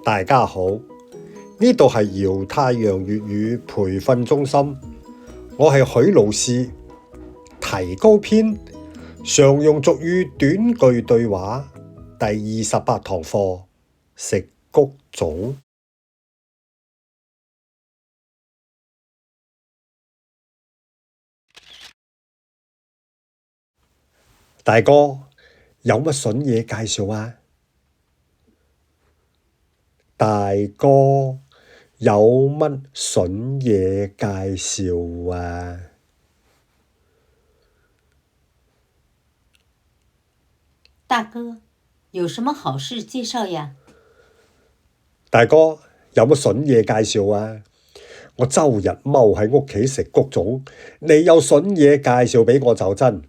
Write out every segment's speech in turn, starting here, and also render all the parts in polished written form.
大家好，呢度係搖太陽粵語培訓中心，我係許老師。提高篇常用俗語短句對話第28堂課，食谷種。大哥，有乜筍嘢介紹啊？大哥，有乜筍嘢介紹啊？大哥，有什麼好事介紹呀？大哥，有乜筍嘢介紹啊？我周日踎喺屋企食谷種，你有筍嘢介紹俾我就真。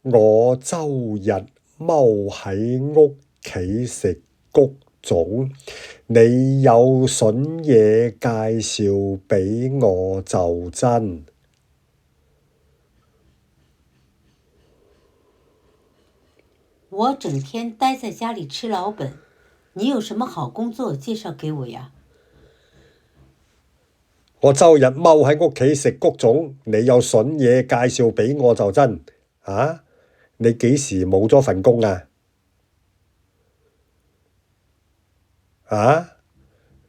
我周日踎喺屋企食谷種，你有筍嘢介紹俾我就真。我整天待在家裡吃老本，你有什麼好工作介紹給我呀？我周日踎喺屋企食谷種，你有筍嘢介紹俾我就真。啊？你幾時冇咗份工啊？啊？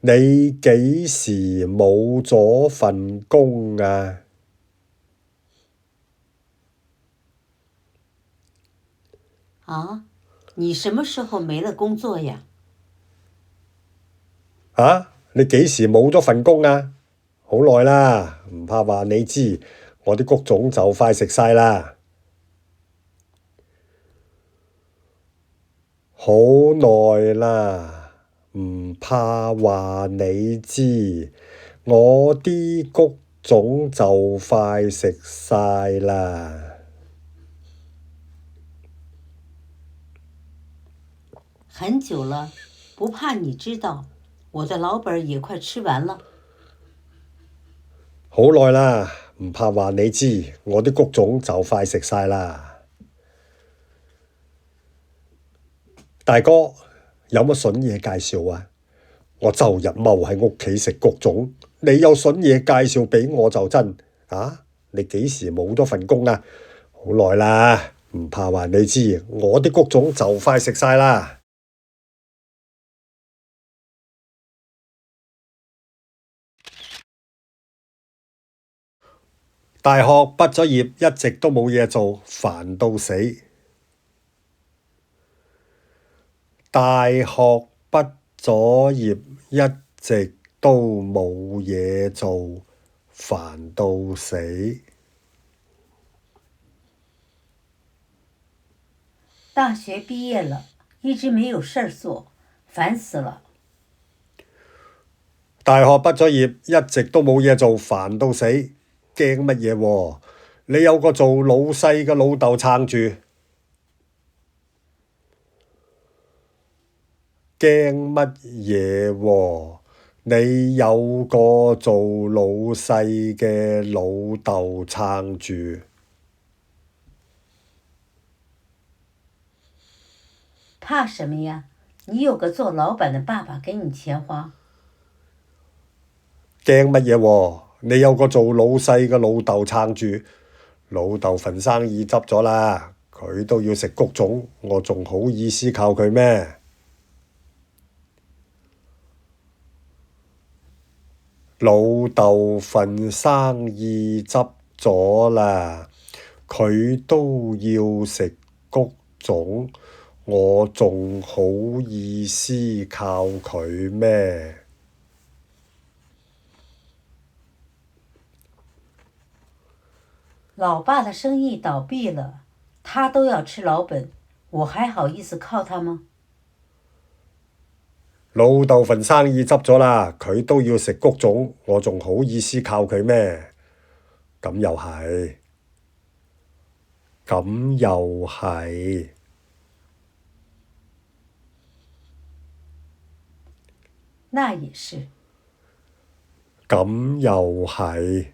你幾時冇咗份工啊？啊？你什麼時候沒了工作呀？啊？你幾時冇咗份工啊？好耐啦，唔怕話你知，我啲谷種就快食晒啦。好耐啦，唔怕話你知，我啲谷種就快食晒啦。很久了，不怕你知道，我的老本也快吃完了。好耐啦，唔怕話你知，我啲谷種就快食晒啦。大哥，有乜筍嘢介紹啊？我周日踎喺屋企食谷種，你有筍嘢介紹俾我就真。啊？你幾時冇咗份工啊？好耐啦，唔怕話你知，我啲谷種就快食晒啦。大學畢咗業，一直都冇嘢做，煩到死。大學畢咗業，一直都冇嘢做，煩到死。大學畢業了，一直沒有事兒做，煩死了。大學畢咗業，一直都冇嘢做，煩到死。驚乜嘢喎？你有個做老細嘅老豆撐住。驚乜嘢喎？你有個做老細嘅老豆撐住。怕什麼呀？你有個做老闆的爸爸給你錢花。驚乜嘢喎？你有個做老細嘅老豆撐住。老豆份生意執咗啦，佢都要食谷種，我仲好意思靠佢咩？老豆份生意執咗啦，佢都要食谷種，我仲好意思靠佢咩？老爸的生意倒閉了，他都要吃老本，我還好意思靠他嗎？老豆份生意執咗啦，佢都要食谷種，我仲好意思靠佢咩？咁又係，咁又係。那也是。咁又係。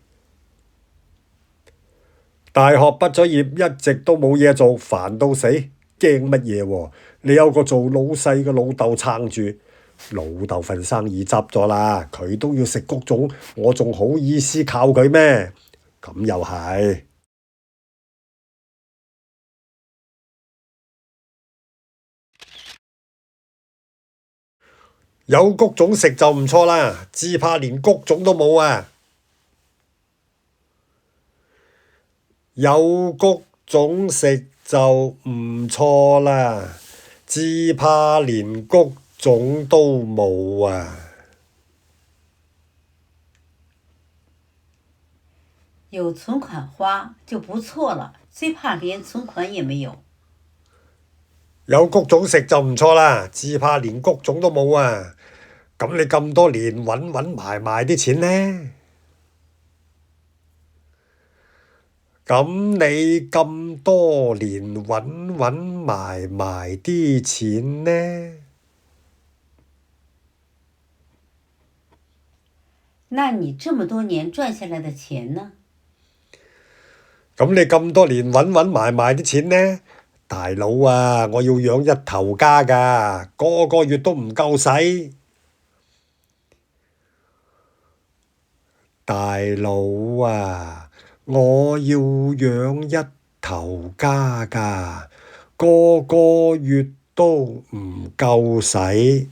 大學畢咗業，一直都冇嘢做，煩到死。驚驚乜嘢喎？你有個做老細嘅老豆撐住，老豆份生意執咗啦，佢都要食谷種，我仲好意思靠佢咩？咁又係。有谷種食就唔錯啦，只怕連谷種都冇啊！有谷種食就唔錯啦，只怕連谷種都冇啊！有存款花就不錯了，最怕連存款也沒有。有谷種食就唔錯啦，只怕連谷種都冇啊！咁你咁多年揾埋啲錢呢？咁你咁多年揾埋啲錢呢？那你這麼多年賺下來的錢呢？咁你咁多年揾埋啲錢呢？大佬啊，我要養一頭家㗎，個月都唔夠使。大佬啊，我要養一頭家㗎，個月都唔夠使。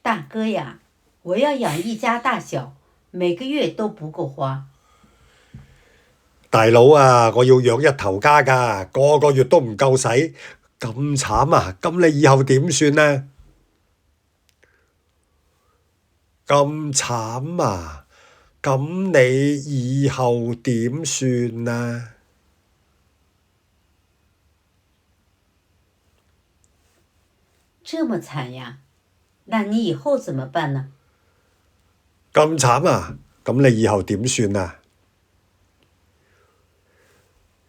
大哥呀，我要養一家大小，每個月都不夠花。大佬啊，我要養一頭家㗎，個月都唔夠使，咁慘啊！咁你以後點算啊？咁慘啊！咁你以後點算啊？這麼慘呀？那你以後怎麼辦呢？咁慘啊！咁你以後點算啊？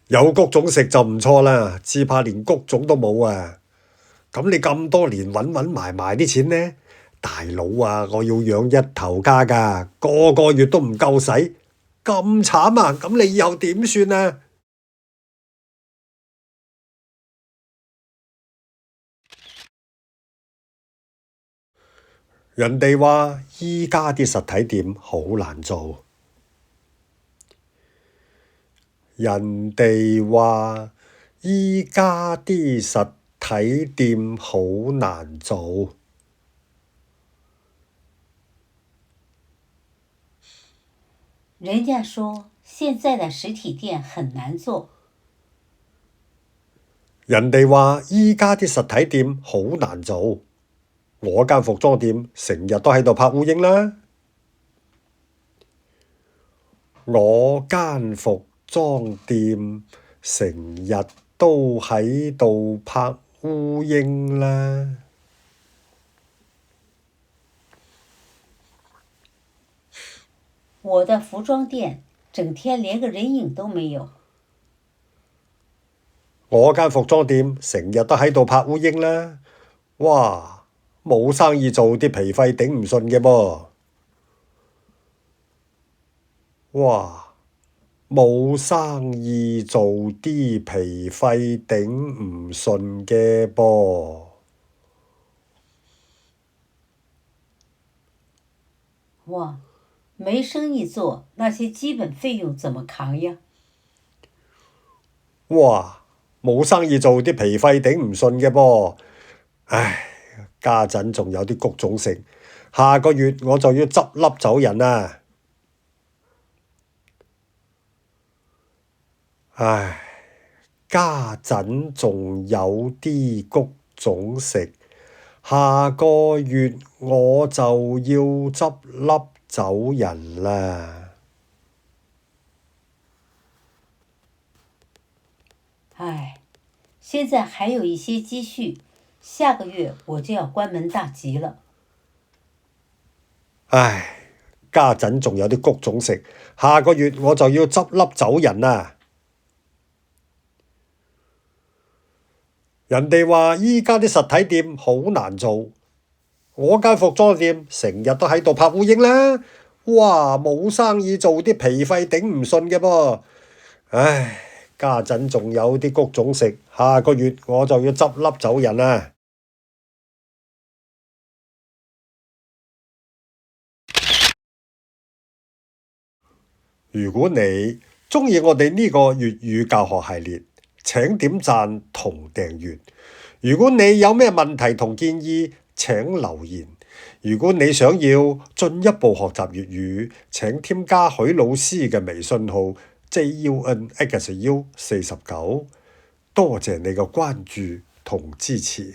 有谷種食就唔錯啦，只怕連谷種都冇啊！咁你咁多年揾埋啲錢呢？大佬啊，我要養一頭家㗎，個月都唔夠使，咁慘啊！咁你以後點算啊？人哋話依家啲實體店好難做。人哋話依家啲實體店好難做。人家說現在的實體店很難做。人哋話依家啲實體店好難做。我間服裝店成日都喺度拍烏蠅啦。我間服裝店成日都喺度拍烏蠅啦。我的服裝店整天連個人影都沒有。我間服裝店成日都喺度拍烏蠅啦。哇，冇生意做，啲皮費頂唔順嘅噃。哇，冇生意做，啲皮費頂唔順嘅噃。哇，沒生意做，那些基本費用怎麼扛呀？哇，冇生意做，啲皮費頂唔順嘅噃。唉，家陣仲有啲谷種食，下個月我就要執笠走人啦。唉，家陣仲有啲谷種食，下個月我就要執笠走人啦。唉，現在還有一些積蓄，下個月我就要關門大吉了。唉，家陣仲有啲谷種食，下個月我就要執笠走人啦。人哋話依家啲實體店好難做，我間服裝店成日都喺度拍烏蠅啦。哇，冇生意做，啲皮費頂唔順嘅噃。唉，家陣仲有啲谷種食，下個月我就要執笠走人啦。如果你鍾意我哋呢個粵語教學系列，請點讚同訂閱。如果你有咩問題同建議，請留言。如果你想要進一步學習粵語，請添加許老師嘅微信號 JUNXU49。多謝你嘅關注同支持。